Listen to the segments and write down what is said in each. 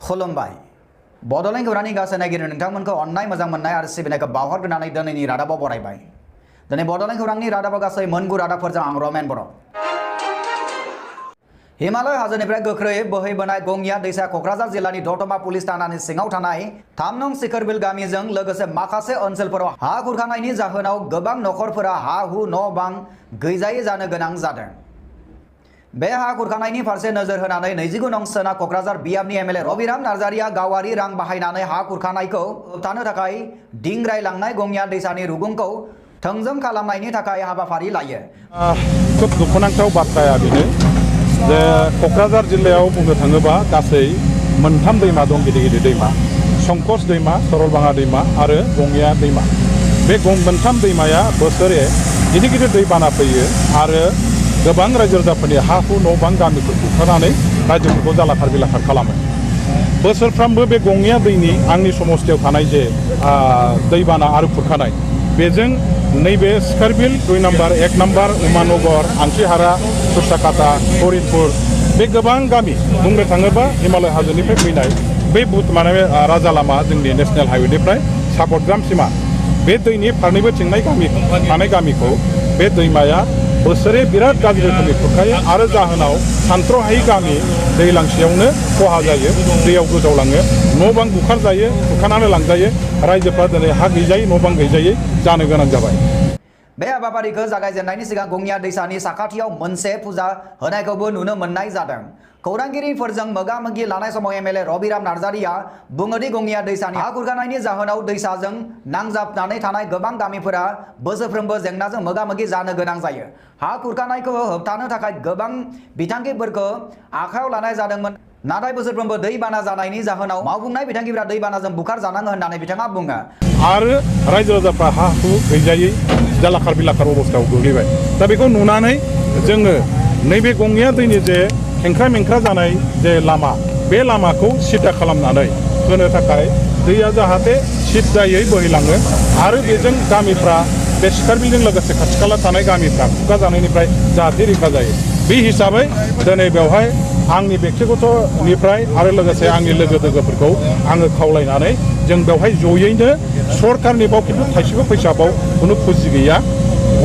खुलुमबाय बड'लेण्ड खौरांनि गासै नायगिरि नोंथांमोनखौ अननाय मोजां मोननाय आरो सिबिनायखौ बावहरग्रोनानै दिनैनि रादाबाव बरायबाय। दिनै बड'लेण्ड खौरांनि रादाबाव गासै मोनगु रादाबफोरजों आं रमेन बर'। हिमालय हाजोनिफ्राय गोख्रै बोहैबोनाय गंगिया दैसा क'क्राझार जिल्लानि दतमा पुलिस थानानि सिङाव थानाय 3 नं सिखरबिल गामिजों लोगोसे माखासे ओनसोलफोराव हा खुरखानायनि जाहोनाव गोबां नखरफोरा हा हु न' बां गैजायै जानो गोनां जादों। बे हा खुरखानायनि फारसे नोजोर होनानै 29 नं सोना क'क्राझार बियाबनि एमएलए रबिराम नार्जारिया गावारि रां बाहायनानै हा खुरखानायखौ होबथानो थाखाय दिंग्रायलांनाय गंगिया दैसानि रुगुंखौ थोंजों खालामनायनि थाखाय हाबाफारि लायो। खोब दुखुनांथाव बाथ्राया बेनो जे क'क्राझार जिल्लायाव बुंनो थाङोबा गासै मोनथाम दैमा दं, गिदिर गिदिर दैमा, संकस दैमा, सरलबाङा दैमा आरो गंगिया दैमा। बे मोनथाम दैमाया बोसोरे गिदिर गिदिर दैबाना फैयो आरो गोबां रायजो राजाफोरनि हा हु न' बां गामिफोर खुरखानानै रायजोफोरखौ जालाखार बिलाखार खालामो। बोसोरफ्रामबो बे गंगिया दैनि आंनि समस्थियाव थानाय जे दैबाना आरो खुरखानाय, बेजों नैबे सिखरबिल 2 नम्बर 1 नम्बर उमानगर, आंसिहारा, सुरसाकाटा, हरिपुर बे गोबां गामि बुंनो थाङोबा हिमालय हाजोनिफ्राय फैनाय बे राजा लामा जोंनि नेशनेल हाइवेनिफ्राय सापटग्राम सिमा बे दैनि फारनैबो थिंनाय थानाय गामिखौ बे दैमाया बोसोरे बिराद गाज्रि रोखोमनि खुरखायो आरो जाहोनाव सानथ्र'हायि गामि दैलांसेयावनो खहा जायो, दैयाव गोजावलाङो, न' बां बुखार जायो, खुरखानानै लांजायो, रायजोफ्रा दिनै हा गैजायै न' बां गैजायै जानो गोनां जाबाय। बे हाबाफारिखौ जागायजेननायनि सिगां गंगिया दैसानि साखाथियाव मोनसे फुजा होनायखौबो नुनो मोननाय जादों। खौरांगिरिफोरजों मोगा-मोगि लानाय समाव एमएलए रबिराम नार्जारिया बुङोदि गंगिया दैसानि हा खुरखानायनि जाहोनाव दैसाजों नांजाबनानै थानाय गोबां गामिफोरा बोसोरफ्रोमबो जेंनाजों मोगा-मोगि जानो गोनां जायो। हा खुरखानायखौ होबथानो थाखाय गोबां बिथांखिफोरखौ आखायाव लानाय जादोंमोन, नाथाय बोसोरफ्रोमबो दैबाना जानायनि जाहोनाव मावफुंनाय बिथांखिफोरा दैबानाजों बुखार जानाङो होननानै बिथाङा बुङो। आरो रायजो राजाफ्रा हा हु गैजायै जालाखार बिलाखार अबस्थायाव गोग्लैबाय। दा बेखौ नुनानै जोङो नैबे गंगिया दैनि जे खेंख्रा मेंख्रा जानाय जे लामा, बे लामाखौ सिदा खालामनानै होनो थाखाय दैया जाहाथे सिद्दायै बोहैलाङो आरो बेजों गामिफ्रा बे सिखरबिलजों लोगोसे खाथि खाला थानाय गामिफ्रा खुरखा जानायनिफ्राय जाहाथे रैखा जायो। बे हिसाबै दिनै बेवहाय आंनि बेक्तिगतनिफ्राय आरो लोगोसे आंनि लोगो दोगोफोरखौ आङो खावलायनानै जों बेवहाय जयैनो सरकारनि बाव खिन्थु थाइसेबो फैसाबाव खुनु फुजि गैया,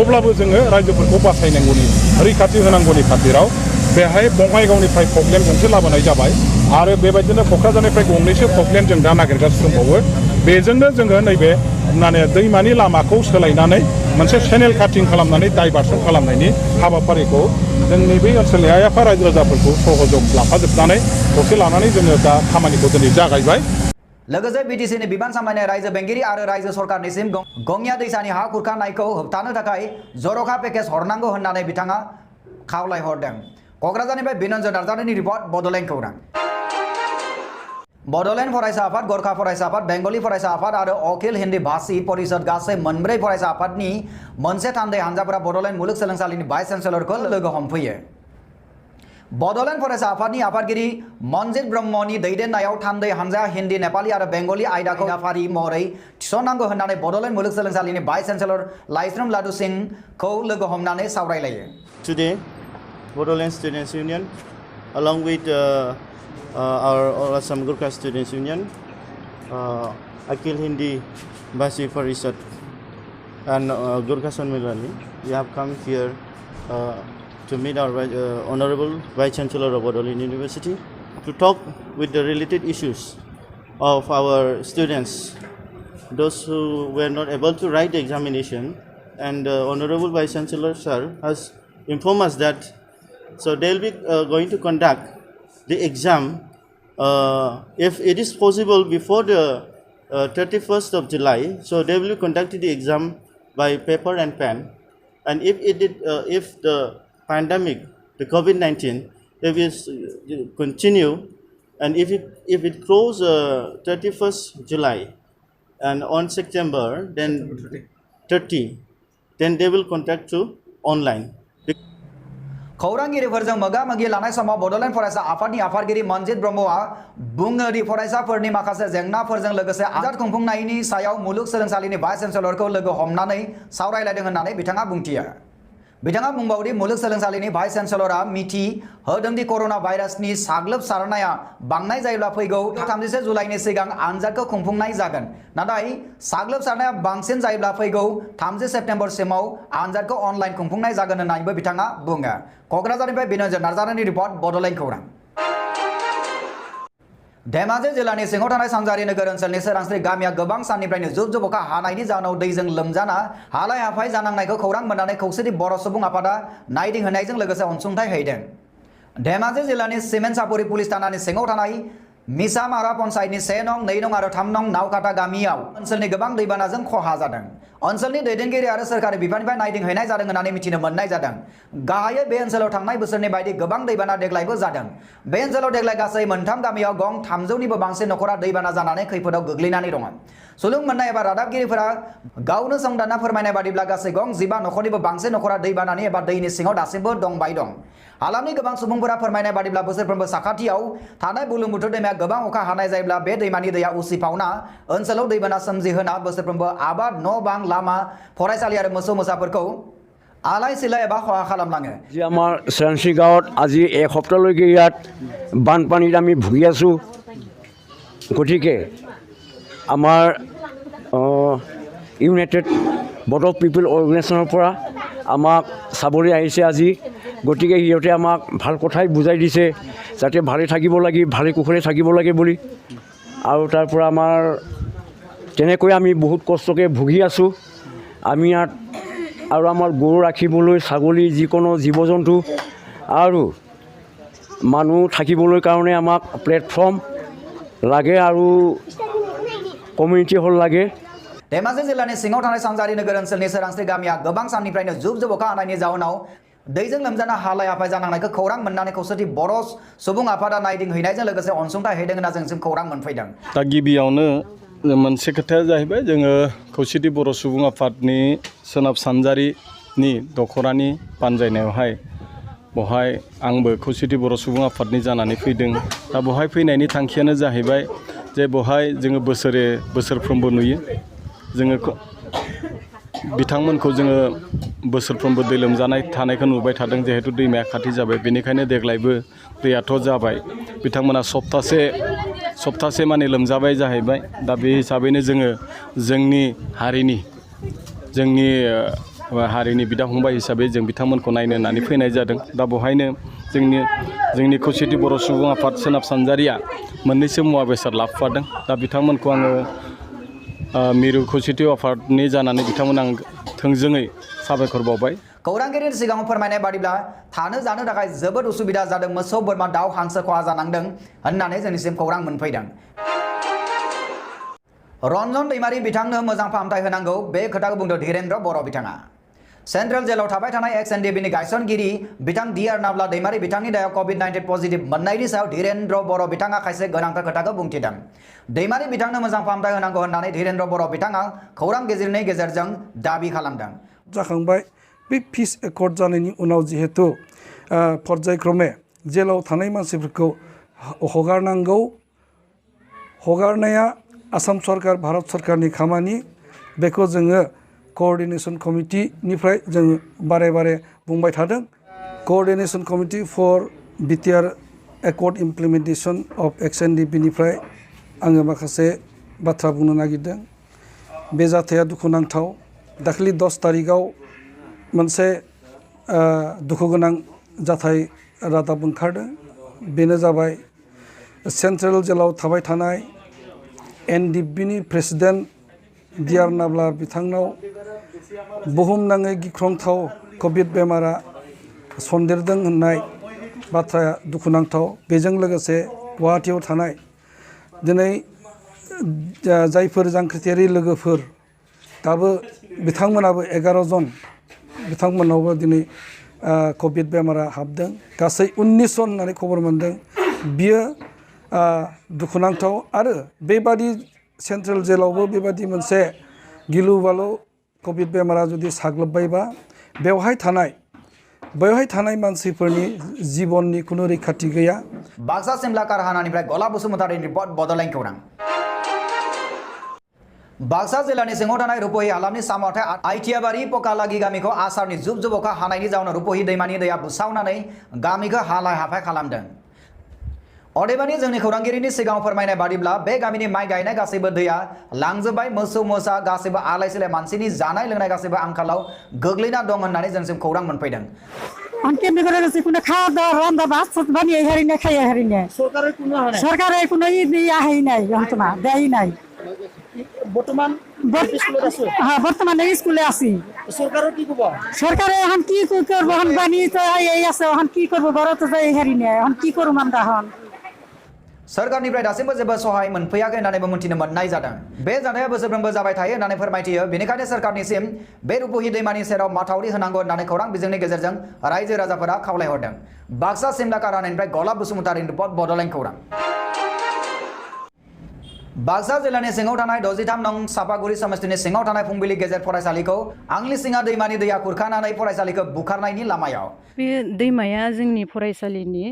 अब्लाबो जोङो रायजोफोरखौ बासायनांगौनि रैखाथि होनांगौनि खाथिराव बेहाय बङाइगावनिफ्राय प्रब्लेम गंसे लाबोनाय जाबाय आरो बेबायदिनो क'क्राझारनिफ्राय गंनैसो प्रब्लेम जों दा नागिरगासिनो दंबावो। बेजोंनो जोङो नैबे दैमानि लामाखौ सोलायनानै मोनसे चेनेल काटिं खालामनानै डाइभार्सन खालामनायनि हाबाफारिखौ जोंनि बे ओनसोलनि आइ आफा रायजो राजाफोरखौ सहयोग लाफाजोबनानै खौसे लानानै जोङो दा खामानिखौ दिनै जागायबाय। लोगोसे बिटिसिनि बिबान सामलायनाय रायजो बेंगिरि आरो रायजो सरकारनिसिम गंगिया दैसानि हा खुरखानायखौ होबथानो थाखाय जर'खा पेकेज हरनांगौ होननानै बिथाङा खावलायहरदों। क'क्राझारनिफ्राय बिनन्जय नार्जारिनि रिपर्ट, बड'लेण्ड खौरां। बड'लेण्ड फरायसा आफाद, गोरखा फरायसा आफाद, बेंगलि फरायसा आफाद आरो अखिल हिन्दी भाषी परिषद गासै मोनब्रै फरायसा आफादनि मोनसे थान्दै हानजाफोरा बड'लेण्ड मुलुगसोलोंसालिनि भाइस चेन्सेलरखौ लोगो हमफैयो। बड'लेण्ड फरायसा आफादनि आफादगिरि मनजित ब्रह्मनि दैदेननायाव थान्दै हानजाया हिन्दी, नेपालि आरो बेंगलि आयदाखौ आयदाफारि महरै थिसननांगौ होननानै बड'लेण्ड मुलुगसोलोंसालिनि भाइस चेन्सेलर लाइस्रोम लादु सिंहखौ लोगो हमनानै सावरायलायो। Today, Bodoland Students Union, along with our Assam Gurkha Students Union, Akhil Hindi Bhashi Parishad, and Gurkha Sanmilani, we have come here to meet our Honorable Vice Chancellor of Bodoland University to talk with the related issues of our students, those who were not able to write the examination, and Honorable Vice Chancellor Sir has informed us that so they'll be going to conduct the exam if it is possible before the 31st of July. So they will conduct the exam by paper and pen, and if the pandemic, the COVID-19, if it continue, and if it close 31st July and on September then 30, then they will conduct to online. खौरांगिरिफोरजों मोगा-मोगि लानाय समाव बड'लेण्ड फरायसा आफादनि आफादगिरि मनजित ब्रह्मआ बुङो दि फरायसाफोरनि माखासे जेंनाफोरजों लोगोसे आनजाद खुंफुंनायनि सायाव मुलुगसोलोंसालिनि भाइस चेन्सेलरखौ लोगो हमनानै सावरायलायदों होननानै बिथाङा बुंथियो। बिथाङा बुंबावदि मुलुगसोलोंसालिनि भाइस चेन्सेलरआ मिथि होदोंदि कर'ना भाइरासनि साग्लोबसारनाया बांनाय जायोब्ला फैगौ 31 जुलाइनि सिगां आनजादखौ खुंफुंनाय जागोन नाथाय साग्लोबसारनाया बांसिन जायोब्ला फैगौ 30 सेप्तेम्बरसिमाव आनजादखौ अनलाइन खुंफुंनाय जागोन होननानैबो बिथाङा बुङो। क'क्राझारनिफ्राय बिनोजर नार्जारिनि रिपर्ट बड'लेण्ड खौरां। धेमाजि जिल्लानि सिङाव थानाय सानजारि नोगोर ओनसोलनि सोरांस्रि गामिया गोबां साननिफ्रायनो जुब जुब अखा हानायनि जाहोनाव दैजों लोमजाना हालाय हाफाय जानांनायखौ खौरां मोननानै खौसेथि बर' सुबुं आफादा नायदिंहैनायजों लोगोसे अनसुंथाइ हैदों। धेमाजि जिल्लानि सिमेन्ट-सापुरि पुलिस थानानि सिङाव थानाय मिसामारा पन्चायतनि 1 नं 2 नं आरो 3 नं नावकाटा गामियाव ओनसोलनि गोबां दैबानाजों खहा जादों। ओनसोलनि दैदेनगिरि आरो सोरखारि बिफाननिफ्राय नायदिंहैनाय जादों होननानै मिथिनो मोननाय जादों। गाहायै बे ओनसोलाव थांनाय बोसोरनि बायदि गोबां दैबाना देग्लायबो जादों। बे ओनसोलाव देग्लाय गासै 3 गामियाव गं 300निबो बांसिन नखरा दैबाना जानानै खैफोदाव गोग्लैनानै दङ। सुलुं मोननाय एबा रादाबगिरिफोरा गावनो संदानना फोरमायनाय बादिब्ला गासै गं 15 नखरनिबो बांसिन नखरा दैबानानि एबा दैनि सिङाव दासिमबो दंबाय दं। हालामनि गोबां सुबुंफोरा फोरमायनाय बादिब्ला बोसोरफ्रोमबो साखाथियाव थानाय बुरलुंबुथुर दैमाया गोबां अखा हानाय जायोब्ला बे दैमानि दैया उसिफावना ओनसोलाव दैबाना सोमजिहोना बोसोरफ्रोमबो आबाद न' बां लामा फरायसालि आरो मोसौ मोसाफोरखौ आलाय सिलाय एबा खहा खालामलाङो। जी आमार सोरांस्रि गाँवत আজি 1 सप्ताहলৈকে ইয়াত বানপানীত আমি ভুগি আছোঁ। গতিকে আমাৰ ইউনাইটেড বড়ো পিপল অৰ্গেনাইজেশ্যনৰ পৰা আমাক চাবলৈ আহিছে আজি। গতিকে সিহঁতে আমাক ভাল কথাই বুজাই দিছে যাতে ভালে থাকিব লাগে, ভালে কুশলে থাকিব লাগে বুলি। আৰু তাৰ পৰা আমাৰ তেনেকৈ আমি বহুত কষ্টকে ভুগি আছোঁ। আমি ইয়াত আৰু আমাৰ গৰু ৰাখিবলৈ, ছাগলী, যিকোনো জীৱ জন্তু আৰু মানুহ থাকিবলৈ কাৰণে আমাক প্লেটফৰ্ম লাগে আৰু কমিউনিটি হল লাগে। धेमाजि जिल्लानि सिङाव थानाय सानजारि नोगोर ओनसोलनि सोरांस्रि गामिया गोबां साननिफ्रायनो जुब जुब अखा हानायनि जाउनाव दैजों लोमजाना हालाय हाफाय जानांनायखौ खौरां मोननानै खौसेथि बर' सुबुं आफादा नायदिंहैनायजों लोगोसे अनसुंथाइ हैदों होनना जोंसिम खौरां मोनफैदों। दा गिबियावनो मोनसे खोथाया जाहैबाय जोङो खौसेथि बर' सुबुं आफादनि सोनाब सानजारिनि दख'रानि बानजायनायावहाय बहाय आंबो खौसेथि बर' सुबुं आफादनि जानानै फैदों। दा बहाय फैनायनि थांखियानो जाहैबाय जे बहाय जोङो बोसोरफ्रोमबो नुयो जोङो बिथांमोनखौ जोङो बोसोरफ्रोमबो दै लोमजानाय थानायखौ नुबाय थादों जिहेतु दैमाया खाथि जाबाय। बेनिखायनो देग्लायबो दैयाथ' जाबाय, बिथांमोना सप्तासे माने लोमजाबाय जाहैबाय। दा बे हिसाबैनो जोङो जोंनि हारिनि बिदा फंबाय हिसाबै जों बिथांमोनखौ नायनो होननानै फैनाय जादों। दा बहायनो जोंनि खौसेथि बर' सुबुं आफाद सोनाब सानजारिया मोननैसो मुवा बेसाद लाबोफादों। दा बिथांमोनखौ आङो मिरु खौसेथि आफादनि जानानै बिथांमोन आं थोंजोङै साबायखर बावबाय। खौरांगिरिनि सिगाङाव फोरमायनाय बादिब्ला थानो जानो थाखाय जोबोद उसुबिदा जादों, मोसौ बोरमा दाउ हांसो खहा जानांदों होननानै जोंनिसिम खौरां मोनफैदों। रन्जन दैमारि बिथांनो मोजां फाहामथाय होनांगौ बे खोथाखौ बुंदों धीरेन्द्र बर' बिथाङा। सेन्ट्रेल जेलाव थाबाय थानाय XNDBनि गायसनगिरि बिथां DR नाब्ला दैमारि बिथांनि दायाव COVID-19 पजिटिभ मोननायनि सायाव धीरेन्द्र बर' बिथाङा खायसे गोनांथार खोथाखौ बुंथिदों। दैमारि बिथांनो मोजां फाहामथाय होनांगौ होननानै धीरेन्द्र बर' बिथाङा खौरां गेजेरनि गेजेरजों दाबि खालामदों। जाखांबाय बे पिस एकर्ड जानायनि उनाव जिहेतु पर्यायक्रमे जेलाव थानाय मानसिफोरखौ हगारनांगौ, हगारनाया आसाम सरकार भारत सरकारनि खामानि। बेखौ जोङो कोअर्डिनेशन कमिटिनिफ्राय जों बारे बारे बुंबाय थादों। Coordination committee for BTR accord implementation of XNDBनिफ्राय आङो माखासे बाथ्रा बुंनो नागिरदों। बे जाथाया दुखुनांथाव। दाखालि 10 तारिखआव मोनसे दुखुगोनां जाथाय रादाब ओंखारदों। बेनो जाबाय सेन्ट्रेल जेलाव थाबाय थानाय NDBनि प्रेसिडेन्ट DR नाब्ला बिथांनाव बुहुमनाङै गिख्रंथाव कभिड बेमारा सन्देरदों होननाय बाथ्राया दुखुनांथाव। बेजों लोगोसे गुवाहाटीयाव थानाय दिनै जायफोर जांख्रिथायारि लोगोफोर दाबो बिथांमोनाबो 11 जन बिथांमोनावबो दिनै कभिड बेमारा हाबदों। गासै 19 जन होननानै खबर मोनदों। बियो दुखुनांथाव आरो बेबादि सेन्ट्रेल जेलावबो बेबादि मोनसे गिलु बालु कभिड बेमारा जुदि साग्लोबबायबा बेवहाय थानाय मानसिफोरनि जिबननि खुनु रैखाथि गैया। बाक्सा सिमला कारहानानिफ्राय गला बसुमतारिनि रिपर्ट बड'लेण्ड खौरां। बाक्सा जिल्लानि सिङाव थानाय रुपहि हालामनि सामथाय आइथियाबारि पकालागि गामिखौ आसारनि जुब जुब अखा हानायनि जाउनाव रुपहि दैमानि दैया बुसावनानै गामिखौ हालाय हाफाय खालामदों। अदेबानि जोंनि खौरांगिरिनि सिगाङाव फोरमायनाय बादिब्ला बे गामिनि माइ गायनाय गासैबो दैया लांजोबबाय, मोसौ मोसा गासैबो आलाय सिलाय, मानसिनि जानाय लोंनाय गासैबो आंखालाव गोग्लैना दं होननानै जोंसिम खौरां मोनफैदों। Anke negara sih punya kada randa bahasa bani hari ini kaya hari ini. Sarkar punya ini ya hari ini, yang cuma dah ini. বর্তমান স্কুলত আছে বর্তমানে স্কুলে আছি। সরকারের কি খবর? সরকারে এখন কি করব, এখন বানি তো এই আছে, এখন কি করব, বড় তো যাই হারি না, এখন কি করব আমরা এখন? सरकारनिफ्राय दासिमबो जेबो सहाय मोनफैयाखै होननानैबो मिथिनो मोननाय जादों। बे जाथाया बोसोरफ्रोमबो जाबाय थायो होननानै फोरमायथियो। बेनिखायनो सरकारनिसिम बे रुपहि दैमानि सेराव माथावरि होनांगौ होननानै खौरां बिजोंनि गेजेरजों रायजो राजाफोरा खावलायहरदों। बाक्सा सिमला कारानिफ्राय गलाब बसुमतारिनि रिपर्ट, बड'लेण्ड खौरां। बाक्सा जिल्लानि सिङाव थानाय 63 नं सापागुरि समस्तिनि सिङाव थानाय फुंबिलि गेजेर फरायसालिखौ आंलिसिङा दैमानि दैया खुरखानानै फरायसालिखौ बुखारनायनि लामायाव। बे दैमाया जोंनि फरायसालिनि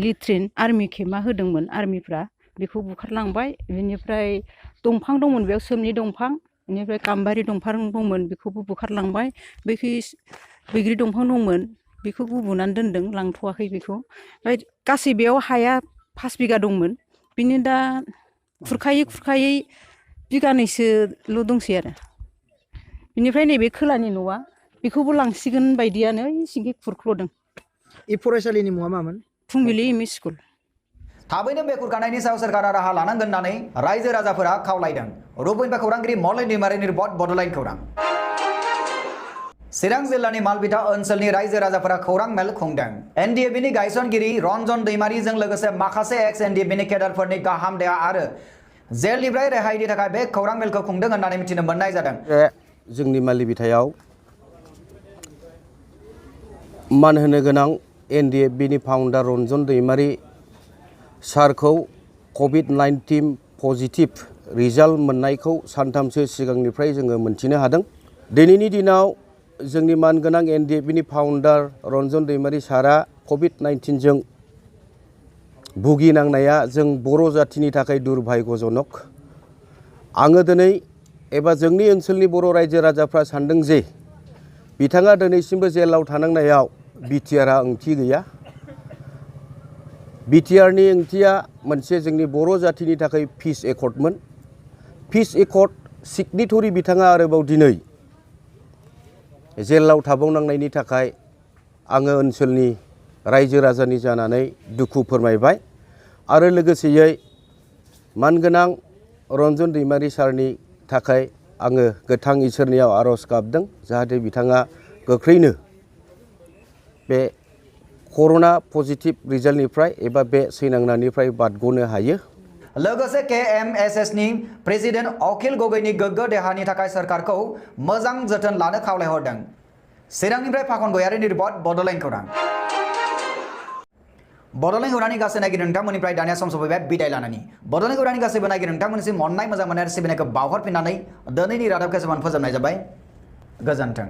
लिट्रिन आर्मि खेमा होदोंमोन, आर्मिफ्रा बेखौ बुखारलांबाय। बेनिफ्राय दंफां दंमोन, बेयाव सोमनि दंफां, बेनिफ्राय गाम्बारि दंफां दंमोन, बेखौबो बुखारलांबाय। बैखै बैग्रि दंफां दंमोन, बेखौ गुबुनानै दोनदों, लांथ'वाखै बेखौ। ओमफ्राय गासै बेयाव हाया 5 बिगा दंमोन, बिनि दा खुरखायै बिगानैसोल' दंसै आरो। बेनिफ्राय नैबे खोलानि न'आ बेखौबो लांसिगोन बायदियानो सिंखै खुरख्ल'दों। এই फरायसालिनि मुङा मामोन? फुंबिलि एमइ स्कुल। थाबैनो बे खुरखानायनि सायाव सरकारा राहा लानांगोन होननानै रायजो राजाफोरा खावलायदों। रुपहिनिफ्राय खौरांगिरि मलय दैमारिनि रिपर्ट, बड'लेण्ड खौरां। चिरां जिल्लानि मालबिथा ओनसोलनि रायजो राजाफोरा खौरां मेल खुंदों। एनडिएफबिनि गायसनगिरि रन्जन दैमारिजों लोगोसे माखासे एक्स एनडिएफबिनि केडारफोरनि गाहाम देहा आरो जेलनिफ्राय रेहायनि थाखाय बे खौरां मेलखौ खुंदों होननानै मिथिनो मोननाय जादों। जोंनि मालबिथायाव मान होनो गोनां एनडिएफबिनि फाउन्डार रन्जन दैमारि सारखौ कभिड-19 पजिटिभ रिजाल्ट मोननायखौ सानथामसो सिगांनिफ्राय जोङो मोनथिनो हादों। दिनैनि दिनाव जोंनि मानगोनां एनडिएफबिनि फाउन्डार रन्जन दैमारि सारा कभिड-19 जों भुगिनांनाया जों बर' जाथिनि थाखाय दुर्भाग्यजनक। आङो दिनै एबा जोंनि ओनसोलनि बर' रायजो राजाफ्रा सानदों जे बिथाङा दिनैसिमबो जेलाव थानांनायाव बिटिआरआ ओंथि गैया। बिटिआरनि ओंथिया मोनसे जोंनि बर' जाथिनि थाखाय पिस एकर्डमोन। पिस एकर्ड सिगनेटरि बिथाङा आरोबाव दिनै जेलाव थाबावनांनायनि थाखाय आङो ओनसोलनि रायजो राजानि जानानै दुखु फोरमायबाय आरो लोगोसेयै मानगोनां रन्जन दैमारि सारनि थाखाय आङो गोथां इसोरनियाव आर'ज गाबदों जाहाथे बिथाङा गोख्रैनो बे कर'ना पजिटिभ रिजाल्टनिफ्राय एबा बे सैनांनायनिफ्राय बारग'नो हायो। लोगोसे केएमएसएसनि प्रेसिडेन्ट अखिल गगैनि गोग्गो देहानि थाखाय सरकारखौ मोजां जोथोन लानो खावलायहरदों। चिरांनिफ्राय फाखन गयारिनि रिपर्ट, बड'लेण्ड खौरां। बड'लेण्ड खौरांनि गासै नायगिरि नोंथांमोननिफ्राय दानिया सम सफैबाय बिदाय लानायनि। बड'लेण्ड खौरांनि गासैबो नायगिरि नोंथांमोननिसिम अननाय मोजां मोननाय आरो सिबिनायखौ बावहरफिननानै दिनैनि रादाबखौ फोजोबनाय जाबाय। गोजोन्थों।